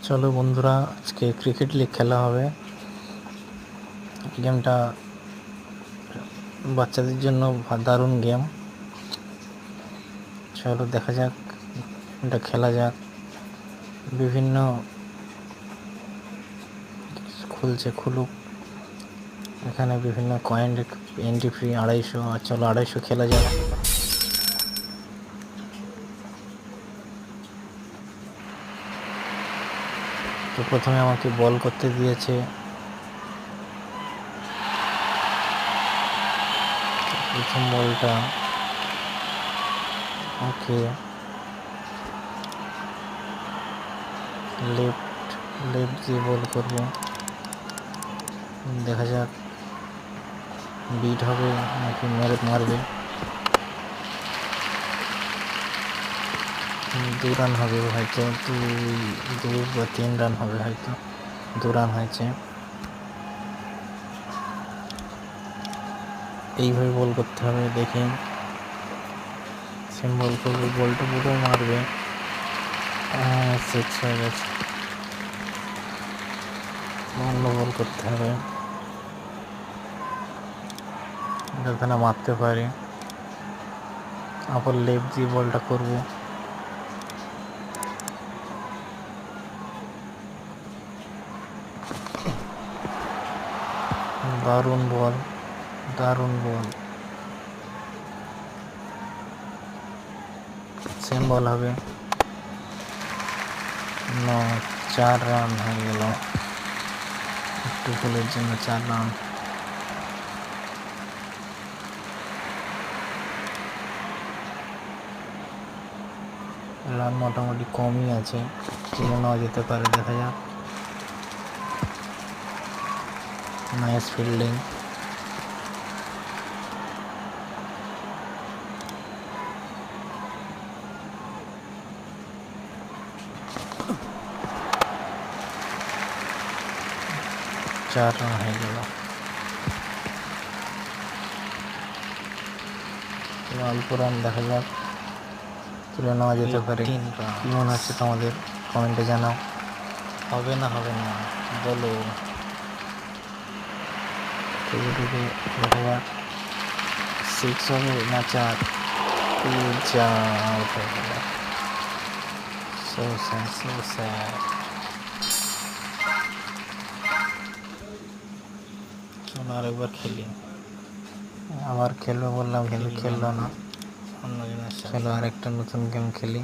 চলো বন্ধুরা, আজকে ক্রিকেট লিগ খেলা হবে। গেমটা বাচ্চাদের জন্য দারুণ গেম। চলো দেখা যাক, এটা খেলা যাক। বিভিন্ন খুলুক। এখানে বিভিন্ন কয়েন, এন্ট্রি ফ্রি 250। আর চলো 250 খেলা যাক। তো প্রথমে আমাকে বল করতে দিয়েছে। প্রথম বলটা ওকে, লেফট দিয়ে বল করব। দেখা যাক বিট হবে নাকি মারবে। 2 রান হবে হয়তো, 2 বা 3 রান হবে হয়তো। 2 রান হয়েছে। এইভাবে বল করতে হবে। দেখি সেম বল করবে, বলটা পুরো মারবে। 6 হয়ে গেছে। অন্য বল করতে হবে যাতে না মারতে পারে। আবার লেফট দিয়ে বলটা করব। দারুণ বল। সেম বল হবে না। 4 রান হয়ে গেল। একটু বলের জন্য 4 রান। রান মোটামুটি কমই আছে, তুলে নেওয়া যেতে পারে। দেখা যাক। Nice fielding. চার রান হয়ে গেল। অল্প রান, দেখা যাক তুলে নেওয়া যেতে পারে। কি মনে হচ্ছে তোমাদের? কমেন্টে জানাও। হবে না বলো। দেখা যাক 6 হবে না 4। যা আউট হয়ে গেল। So sad. চলো আরেকবার খেলি। আবার খেলবো বললাম কিন্তু খেললো না। চলো আরেকটা নতুন গেম খেলি।